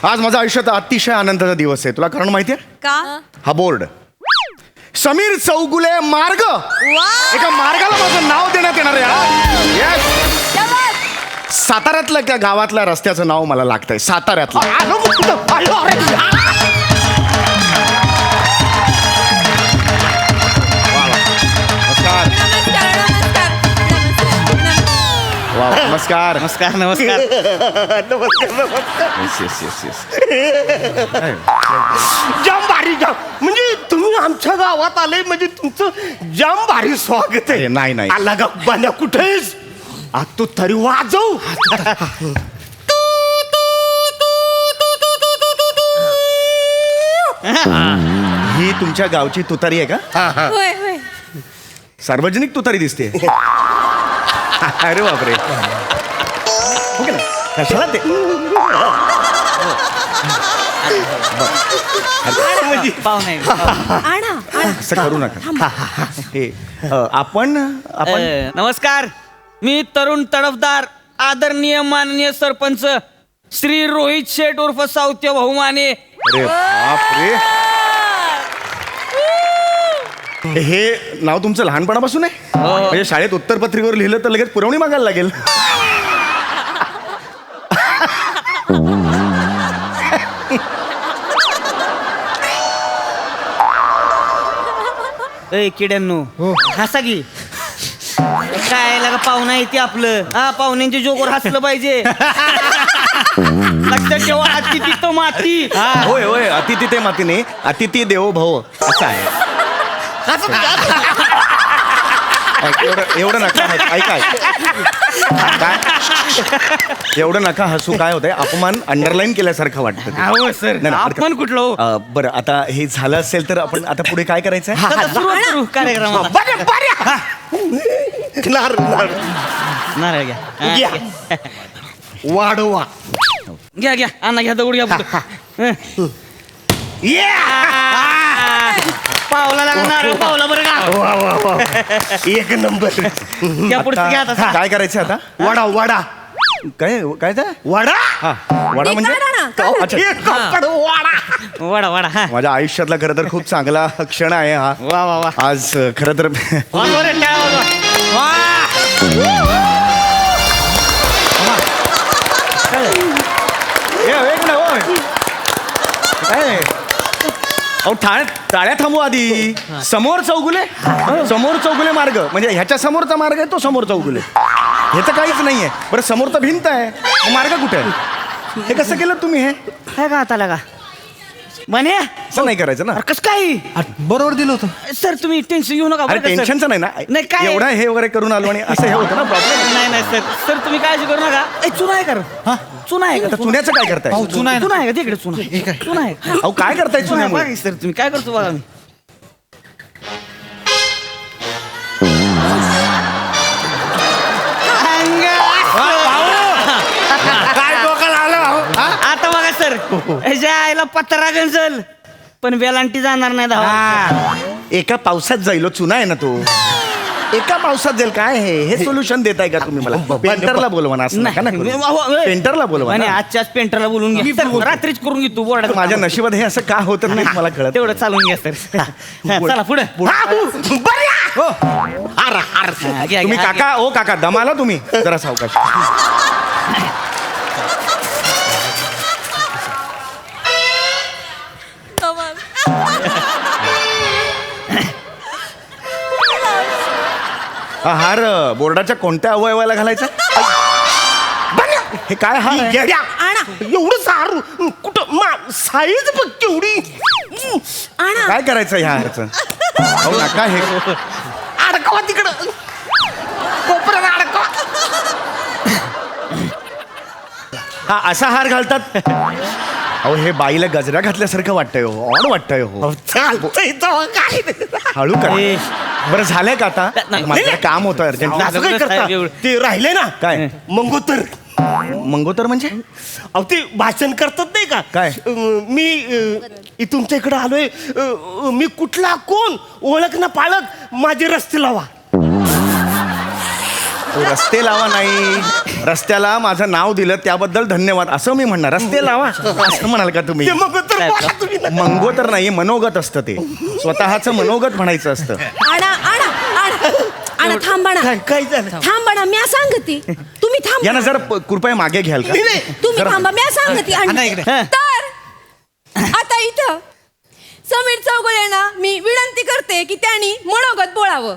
आज माझा आयुष्यात अतिशय आनंदाचा दिवस आहे. तुला कारण माहितीये? का? हा बोर्ड समीर चौगुले मार्ग, एका मार्गाला माझं नाव देण्यात येणार आहे. Yes. साताऱ्यातल्या त्या गावातल्या रस्त्याचं नाव मला लागतंय. साताऱ्यातलं. नमस्कार. नमस्कार नमस्कार. जाम भारी जाम म्हणजे तुम्ही आमच्या गावात आले म्हणजे तुमचं जाम भारी स्वागत आहे. नाही नाही आला गा बांड्या कुठेस आज तू तरी वाजव. ही तुमच्या गावची तुतारी आहे का? होय होय. सार्वजनिक तुतारी दिसते. अरे बापरे. ओके ना, कशाला ते पाहुणे आणा असं करू नका. हे आपण नमस्कार. मी तरुण तडफदार आदरणीय माननीय सरपंच श्री रोहित शेठ उर्फ सावत्य बहुमाने. अरे बापरे. हे नाव तुमचं लहानपणापासून आहे? म्हणजे शाळेत उत्तरपत्रिकेवर लिहिलं तर लगेच पुरवणी मागायला लागेल. ए किड्यांनो हसा की. काय लागा पाहुणा येते आपलं. हा पाहुण्यांच्या जोगवर हसलं पाहिजे. लक्षात ठेवा अतिथी तो माती. होय होय, अतिथी ते माती नाही, अतिथी देवो भव असं आहे. एवढं नका ऐका काय एवढं नका हसू. काय होतंय, अपमान अंडरलाईन केल्यासारखं वाटतं. हो सर. आपण कुठलं बरं, आता हे झालं असेल तर आपण आता पुढे काय करायचं आहे? सुरुवात करू कार्यक्रमाला. नारळ घ्या. वाढवा घ्या घ्या. आणा घ्या दगड घ्या पुढं. पावला लागा नारळ पावला बरं का. वा वा वा एक नंबर. घ्या पुढचं घ्या आता. काय करायचं आता? वडा वडा काय काय ते? वडा हा, वडा म्हणजे अच्छा. वडा वडा वडा. हा. माझ्या आयुष्यातला खरं तर खूप चांगला क्षण आहे हा. वा वा वा. आज खरं तर काय अहो टाळ्या थांबू आधी. समोर चौगुले मार्ग म्हणजे ह्याच्या समोरचा मार्ग आहे, तो समोर चौगुले. ह्याचं काहीच नाहीये. बरं, समोर तर भिंत आहे, मग मार्ग कुठे आहे? हे कसं केलं तुम्ही? हे काय का आता लागा म्हणे असं नाही करायचं ना. कस काय बरोबर दिलं होतं सर. तुम्ही टेन्शन घेऊ नका. अरे बरं का, सर? टेन्शनचं नाही ना. नाही, काय? एवढा हे वगैरे करून आलो आणि असं हे होतं ना प्रॉब्लेम. नाही नाही सर. सर तुम्ही काळजी करू नका. ए, चुना आहे का? चुना आहे का? चुन्याचं काय करताय? अहो, चुना आहे ना. चुना आहे का तिकडे? चुना चुना आहे का? अहो काय करताय चुना आहे. चुन्यामुळे? बघा सर तुम्ही काय करतो बघा. मी काय डोक्याला आलं. आता बघा सर. ह्याच्या आईला पत्रा गंजल पण वेलांटी जाणार नाही. धावा एका पावसात जाईल. चुना आहे ना तो. एका पावसात जाईल. काय हे सोल्युशन देताय का तुम्ही मला? पेंटरला बोलवा ना. असं नका ना करू. पेंटरला बोलवा आणि ना. आजच्याच पेंटरला बोलून घ्या सर. रात्रीच करून घेतो बोर्डात. माझ्या नशिबात हे असं का होतं नाही मला कळत. तेवढं चालून घ्या सर. चला पुढे. तुम्ही काका, ओ काका दमाला तुम्ही जरा सावकाश. हा हार बोर्डाच्या कोणत्या अवयवाला घालायचा? हे काय हार आहे? एवढं सारू कुठं साईज बघ केवढी. काय करायचं ह्या हारचं? अहो नका हे. अडकवा तिकडं कोपऱ्यात अडकवा. हा असा हार घालतात? अहो हे बाईला गजरा घातल्यासारखं वाटतंय हो. ऑड वाटतंय हो. चालतंय तेव्हा काय. हळू करा. बरं झालंय का आता? मला जरा काम होतं अर्जंट. असं काय करता? ते राहिले ना काय मंगोतर. मंगोतर म्हणजे? अहो ते भाषण करतात नाही का? काय? मी तुमच्या इकडे आलोय. मी कुठला कोण ओळख ना पाळत माझे रस्ते लावा. रस्ते लावा नाही, रस्त्याला माझं नाव दिलं त्याबद्दल धन्यवाद असं मी म्हणणार. रस्ते लावा असं म्हणाल का तुम्ही? ते मग तर बोला तुम्ही ना. मंगोतर नाही, मनोगत असतं ते. स्वतःचं मनोगत म्हणायचं असतं. आणा थांबा ना, काय झालं? थांबा ना, म्या सांगते. तुम्ही थांबा, यांना जरा कृपया मागे घ्याल का? तुम्ही जरा- थांबा, म्या सांगते. तर आता इथं समीर चौगुलेंना मी विनंती करते की त्यांनी मनोगत बोलावं.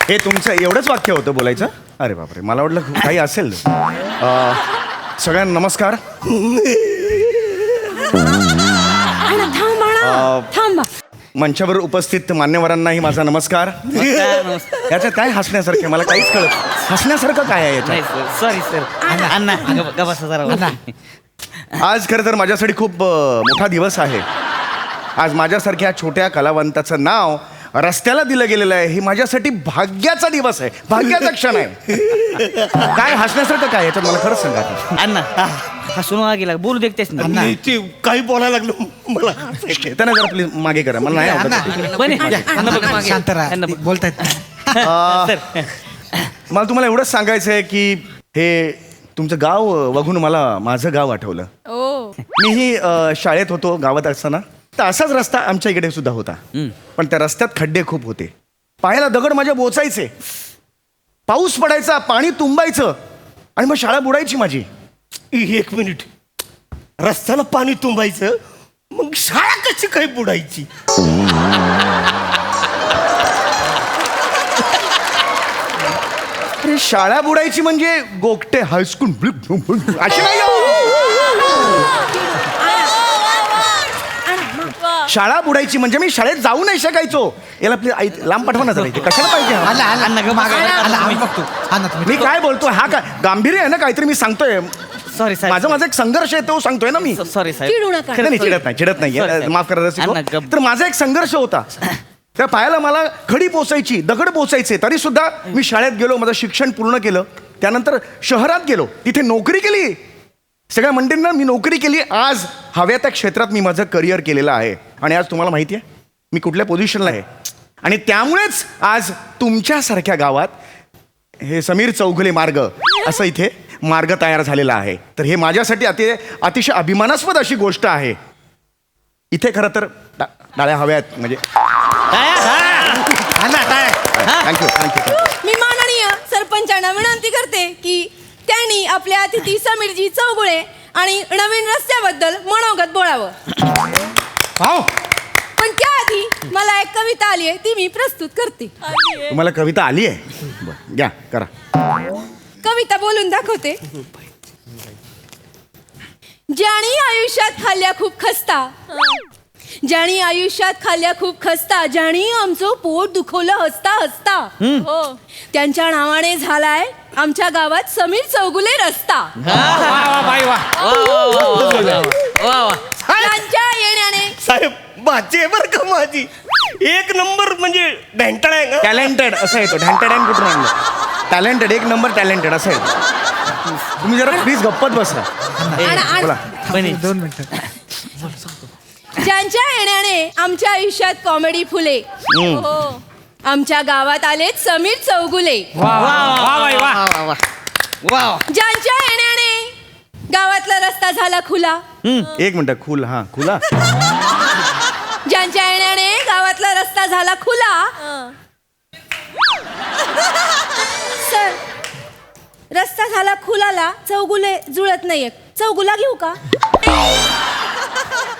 हे तुमचं एवढंच वाक्य होतं बोलायचं? अरे बापरे, मला वाटलं काही असेल. सगळ्यांना नमस्कार. आणा थांबा ना, थांबा. मंचावर उपस्थित मान्यवरांनाही माझा नमस्कार. याच्यात काय हसण्यासारखं आहे? मला काहीच कळत. हसण्यासारखं काय आहे याच्यात? Sorry sir. अण्णा गबासा जरा. आज खरं तर माझ्यासाठी खूप मोठा दिवस आहे. आज माझ्यासारख्या छोट्या कलावंताचं नाव रस्त्याला दिलं गेलेलं आहे. ही माझ्यासाठी भाग्याचा दिवस आहे, भाग्याचा क्षण आहे. काय हसण्यासारखं काय याच्यात मला खरंच सांगा. अण्णा हसून गेला, बोलू देतेस ना. नाही, ते काही बोलायला लागलं मला. त्यांना जरा प्लीज मागे करा, मला नाही आवडत. बने अण्णा बघ मागे. शांत राहा, अण्णा बघ. बोलतायत. मला तुम्हाला एवढंच सांगायचं आहे की हे तुमचं गाव बघून मला माझं गाव आठवलं. मीही शाळेत होतो गावात असताना. तर असाच रस्ता आमच्या इकडे सुद्धा होता. पण त्या रस्त्यात खड्डे खूप होते. पायाला दगड माझ्या बोचायचे. पाऊस पडायचा, पाणी तुंबायचं आणि मग शाळा बुडायची माझी. 1 मिनिट. रस्त्याला पाणी तुंबायचं, मग शाळा कशी काही बुडायची? अरे शाळा बुडायची म्हणजे गोगटे हायस्कूल अशी नाही हो. शाळा बुडायची म्हणजे मी शाळेत जाऊ नाही शकायचो. याला प्लीज आई लांब पाठवा ना जरा इथे. कशाला पाहिजे हा? आला आला अण्णा ग मागे. आला आम्ही बघतो. आणा मी तुम्ही. काय बोलतोय हा काय गांभीर्य आहे ना काहीतरी मी सांगतोय. सॉरी साहेब. माझा एक संघर्ष आहे तो सांगतोय ना मी. सॉरी साहेब. चिडू नका. नाही चिडत नाही चिडत Sorry, नाही sir. माफ करा रसिको. अण्णा, गप. तर माझा एक संघर्ष होता. त्या पायाला मला खडी पोचायची, दगड पोचायचे, तरी सुद्धा मी शाळेत गेलो, माझं शिक्षण पूर्ण केलं. त्यानंतर शहरात गेलो, तिथे नोकरी केली. सगळ्या मंडळींना मी नोकरी केली. आज हव्या त्या क्षेत्रात मी माझं करिअर केलेलं आहे. आणि आज तुम्हाला माहिती आहे मी कुठल्या पोझिशनला आहे. आणि त्यामुळेच आज तुमच्यासारख्या गावात हे समीर चौगुले मार्ग असं इथे मार्ग तयार झालेला आहे. तर हे माझ्यासाठी अतिशय अभिमानास्पद अशी गोष्ट आहे. इथे खरं तर टाळ्या हव्यात म्हणजे. Thank you thank you. मी माननीय सरपंचांना विनंती करते की त्यांनी आपल्या अतिथी समीरजी चौगुले आणि नवीन रस्त्याबद्दल मनोगत बोलावं. पण त्याआधी मला एक कविता आली आहे, ती मी प्रस्तुत करते. तुम्हाला कविता आली आहे? बरं घ्या करा. कविता बोलून दाखवते. ज्यानी आयुष्यात खाल्ल्या खूप खस्ता, ज्यानी आयुष्यात खाल्ल्या खूप खस्ता, ज्यानी आमचं पोट दुखवलं हसता हसता, त्यांच्या नावाने झालाय आमच्या गावात समीर चौगुले रस्ता. त्यांच्या येण्याने साहेब माझे बर का माझी 1 नंबर म्हणजे ढेंटाळ आहे ना. टॅलेंटेड असं येतो. ढॅन्टेडॅन कुठून आणलं? टॅलेंटेड, 1 नंबर टॅलेंटेड असं येतो. तुम्ही जरा प्लीज गप्पत बसा. बोला. बने 2 मिनिटं. ज्यांच्या येण्याने आमच्या आयुष्यात कॉमेडी फुले, आमच्या गावात आलेत समीर चौगुले. ज्यांच्या येण्याने गावातला रस्ता झाला खुला, 1 मिनिट. खुला हा खुला. ज्यांच्या येण्याने गावातला रस्ता झाला खुला. सर, रस्ता झाला खुलाला चौगुले जुळत नाहीये. चौगुला घेऊ का?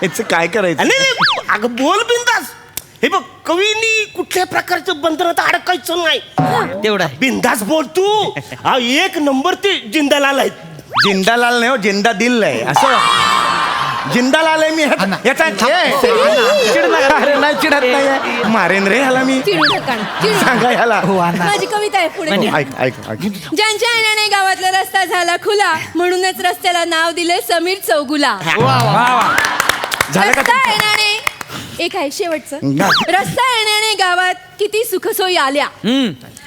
याचं काय करायचं? नाही नाही, अगं बोल बिंदास. हे बघ कवीनी कुठल्या प्रकारचं बंधनात अडकायचं नाही. तेवढा बिंदास बोल तू. 1 नंबर ते जिंदालाल आहेत. जिंदालाल नाही हो, जिंदा दिल आहे असं. जिंदालाल आहे मी याचा अरे नाही चिडत नाही. मारेन रे ह्याला मी. चिडू नका, चिडू नका. सांगा ह्याला. माझी कविता आहे पुढे. ऐक ऐक ऐक. ज्यांच्या येण्याने गावातला रस्ता झाला खुला, म्हणूनच रस्त्याला नाव दिले समीर चौगुला. झालं का? रस्ता येण्याने एक आहे शेवटचं. रस्ता येण्याने गावात किती सुखसोयी आल्या,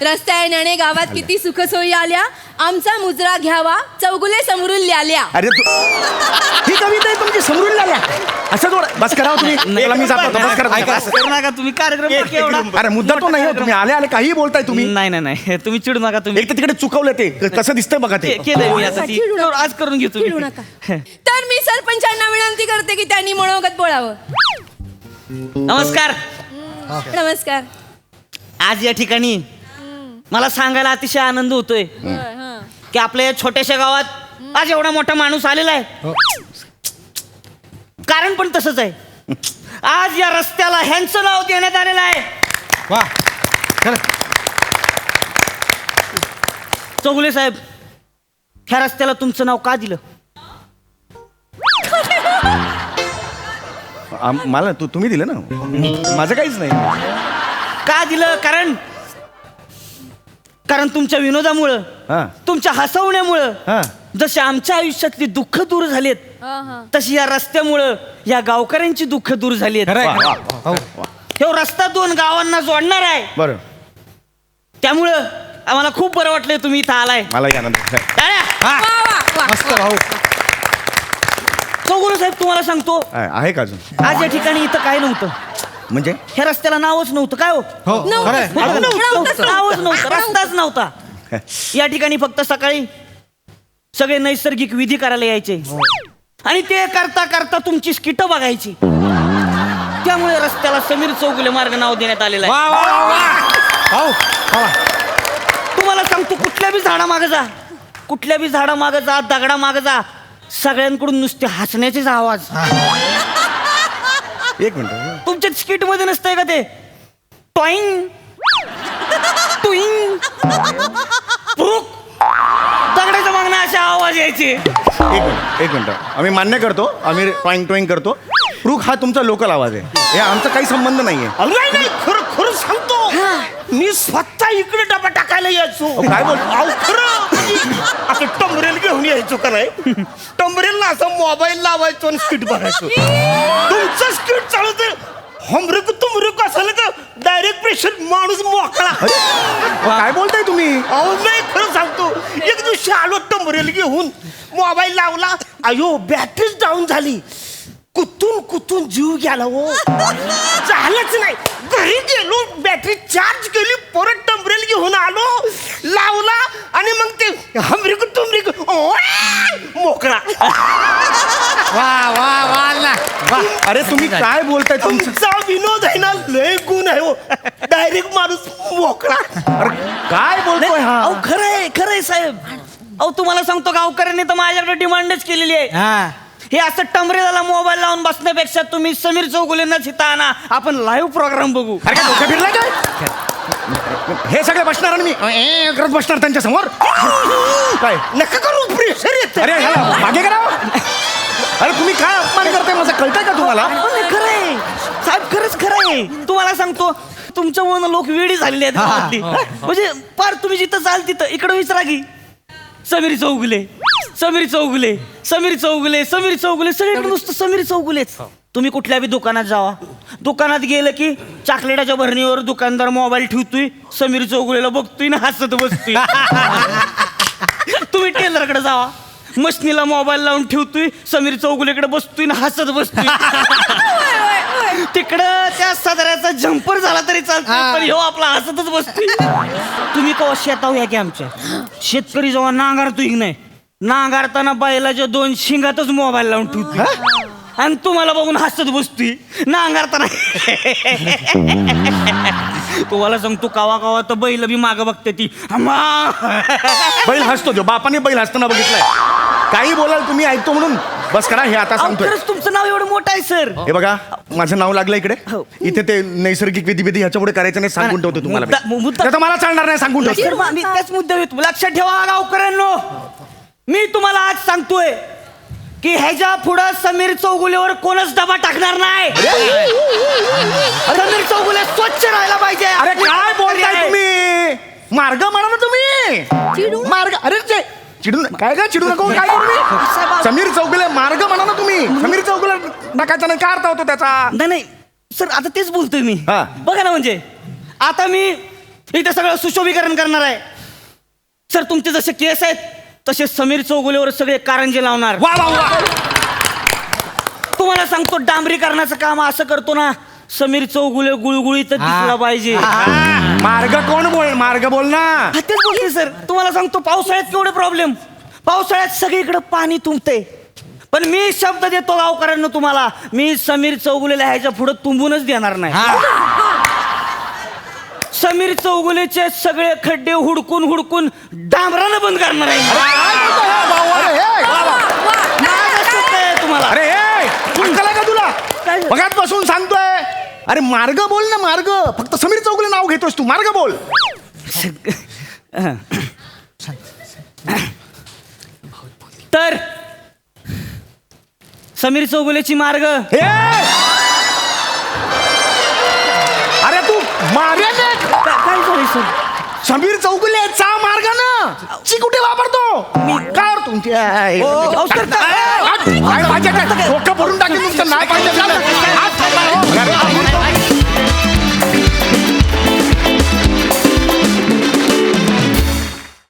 रस्ता येण्याने गावात किती सुखसोयी आल्या. आमचा मुजरा घ्यावा चौगुले समोरून ल्याल्या. अरे ही कविता आहे तुमची समरून लागल्या असं जोड बस करा हो तुम्ही. चला, मी जातो बस करा. असं करू नका तुम्ही कार्यक्रम बघा एवढा. अरे मुद्दा तो नाही हो, तुम्ही आले काही बोलताय तुम्ही. नाही नाही नाही तुम्ही चिडू नका तुम्ही. एक तर तिकडे चुकवलं ते कसं दिसतंय बघा ते. केलंय मी आता ती. चिडू नका. आज करून घेतो चिडू नका. तर मी सरपंचांना विनंती करते की त्यांनी मनोगत बोलावं. नमस्कार. नमस्कार. आज या ठिकाणी मला सांगायला अतिशय आनंद होतोय की आपल्या या छोट्याशा गावात आज एवढा मोठा माणूस आलेला आहे. कारण पण तसंच आहे. आज या रस्त्याला ह्यांचं नाव देण्यात आलेलं आहे. वा चौगुले साहेब, ह्या रस्त्याला तुमचं नाव का दिलं? मला तुम्ही दिलं ना, माझं काहीच नाही. का दिलं? कारण तुमच्या विनोदामुळं, हा तुमच्या हसवण्यामुळं हा जसे आमच्या आयुष्यातली दुःख दूर झालीत तशी या रस्त्यामुळं या गावकऱ्यांची दुःख दूर झालीत. खरंय, वा, वा, हो. हे रस्ता 2 गावांना जोडणार आहे. बरं, त्यामुळं आम्हाला खूप बरं वाटलंय तुम्ही इथं आलाय. मलाही आनंद. टाळ्या. हा, वा, वा, वा. मस्त भाऊ. चौगुले साहेब, तुम्हाला सांगतो, आहे का अजून? आज या ठिकाणी इथं काय नव्हतं. म्हणजे ह्या रस्त्याला नावच नव्हतं. काय हो? हो नव्हतं. खरंय. नव्हतं. नावच नव्हतं, रस्ताच नव्हता. या ठिकाणी फक्त सकाळी सगळे नैसर्गिक विधी करायला यायचे आणि ते करता करता तुमची स्किट बघायची. त्यामुळे रस्त्याला समीर चौगुले मार्ग नाव देण्यात आलेलं आहे. वा वा वा भाऊ वा. तुम्हाला सांगतो, कुठल्या बी झाडामागं जा, कुठल्या बी झाडामागं जा, दगडामागं जा, सगळ्यांकडून नुसते हसण्याचेच आवाज. एक मिनिट. तुमच्या स्किट मध्ये नसतंय का ते टॉईंग टुईंग पुरुक दगडाच्या मागणं असे आवाज यायचे. एक मिनिट आम्ही मान्य करतो, आम्ही टॉईंग टॉईंग करतो. प्रूक हा तुमचा लोकल आवाज आहे, हे आमचा काही संबंध नाहीये. नाही नाही, खरं खरं सांगतो, मी स्वतः इकडे डबा टाकायला यायचो. काय बोल? अहो, खरं असं टंबरेल घेऊन यायचो का नाही, टंबरेलला असं मोबाईल लावायचो आणि स्किट बघायचो. तुमचं स्किट चालवते हमरेक तुमरेक असेल का डायरेक्ट प्रेशर माणूस मोकळा. काय बोलताय तुम्ही? अहो नाही, खरं सांगतो, एक दिवशी आलो टंबरेल घेऊन, मोबाईल लावला, अयो बॅटरीच डाऊन झाली. कुतून कुतून जीव गेला हो, झालंच नाही. घरी गेलो, बॅटरी चार्ज केली, परत टंबरेल घेऊन आलो, लावला आणि मग ते हमरिक तुमरिक मोकळा. वा वा वा ना वा. अरे तुम्ही काय बोलताय? तुमचं तुमचा विनोद आहे ना, लय गुण आहे हो, डायरेक्ट माणूस मोकळा. अरे काय बोलतोय हा? अहो खरंय खरंय साहेब. अहो तुम्हाला सांगतो, गावकऱ्यांनी तर माझ्याकडे डिमांडच केलेली आहे. हा हे असं टमरेला मोबाईल लावून बसण्यापेक्षा तुम्ही समीर चौगुलेंना चिता आणा, आपण लाईव्ह प्रोग्राम बघू. अरे काय डोकं फिरलंय काय? हे सगळे बसणार आणि मी करत बसणार त्यांच्या समोर. काय नका करू, प्रेशर येत. अरे ह्याला मागे करा. अरे तुम्ही काय अपमान करताय, माझं कळतंय का तुम्हाला? खरंय साहेब, खरंच खरंय. तुम्हाला सांगतो, तुमच्यामुळे लोक वेळी झालेले आहेत गावातली. म्हणजे पार तुम्ही जिथं जाल तिथं इकडे विचारा की समीर चौगुले, समीर चौगुले, समीर चौगुले, समीर चौगुले, सगळीकडे नुसतं समीर चौगुलेच. तुम्ही कुठल्या बी दुकानात जावा, दुकानात गेलं की चॉकलेटाच्या भरणीवर दुकानदार मोबाईल ठेवतोय, समीर चौगुलेला बघतोय ना हसत बसतोय. तुम्ही टेलरकडे जावा, मशनीला मोबाईल लावून ठेवतोय, समीर चौगुलेकडे बसतोय ना हसत बसतोय. तिकडं त्या सदऱ्याचा जम्पर झाला तरी चालतोय, पण ह्यो आपला हसतच बसतोय. तुम्ही कवा शेताव या की आमच्या शेतकरी जेव्हा नांगारतोय की नाही, नांगारताना बैलाच्या 2 शिंगातच मोबाईल लावून ठेवतोय आणि तुम्हाला बघून हसत बसतोय नांगारताना. तुम्हाला सांगतो, कावा कावा तर बैल बी मागं बघते ती. बैल हसतो तो, बापाने बैल हसताना बघितलंय. काही बोलाल तुम्ही, ऐकतो म्हणून बस करा. हे आता सांगतोय. खरंच तुमचं नाव एवढं मोठं आहे सर. हे बघा, माझं नाव लागलं इकडे. हो. इथे ते नैसर्गिक विधी ह्याच्या पुढे करायचं नाही, सांगून ठेवतो तुम्हाला. मुद्दा- आता मला चालणार नाही, सांगून ठेवतो. सर, मी त्याच मुद्द्यावर येतो. लक्षात ठेवा गावकऱ्यांनो, मी तुम्हाला आज सांगतोय की ह्याच्या पुढं समीर चौगुलेवर कोणच डबा टाकणार नाही. समीर चौगुले स्वच्छ राहायला पाहिजे. अरे काय बोलताय तुम्ही? मार्ग म्हणा ना तुम्ही. चिडू मार्ग. अरे चिडून काय काय चिडू नको. काय करू मी? समीर चौगुले मार्ग म्हणा ना तुम्ही. समीर चौगुले टाकायचा नाही, काय अर्थ होतो त्याचा? नाही नाही सर, आता तेच बोलतोय मी. हा. बघा ना, म्हणजे आता मी इथे सगळं सुशोभीकरण करणार आहे. सर तुमचे जसे केस आहेत तसे समीर चौगुलेवर सगळे कारंजे लावणार. वा वा वा. तुम्हाला सांगतो डांबरीकरणाचं काम असं करतो ना, समीर चौगुले गुळगुळीत दिसला पाहिजे. मार्ग कोण बोल, मार्ग बोल ना. हा, तेच बोलते सर. तुम्हाला सांगतो पावसाळ्यात केवढे प्रॉब्लेम. पावसाळ्यात सगळीकडे पाणी तुंबते, पण मी शब्द देतो गावकऱ्यांना तुम्हाला, मी समीर चौगुलेला ह्याच्या पुढे तुंबूनच देणार नाही. समीर चौगुलेचे सगळे खड्डे हुडकून हुडकून डांबरानं बंद करणार आहे. तुम्हाला अरे अक्कल आहे का तुला? काय? बघात बसून सांगतोय. अरे मार्ग बोल ना, मार्ग. फक्त समीर चौगुले नाव घेतोस तू, मार्ग बोल. तर समीर चौगुलेची मार्ग हे अरे तू मार्याने काय झाली सर? समीर चौगुलेचा मार्ग ना ची कुठे वापरतो? काय तुमची अहो, सर, काय? डोकं भरून टाकेल तुमचं. नाही पाहिजे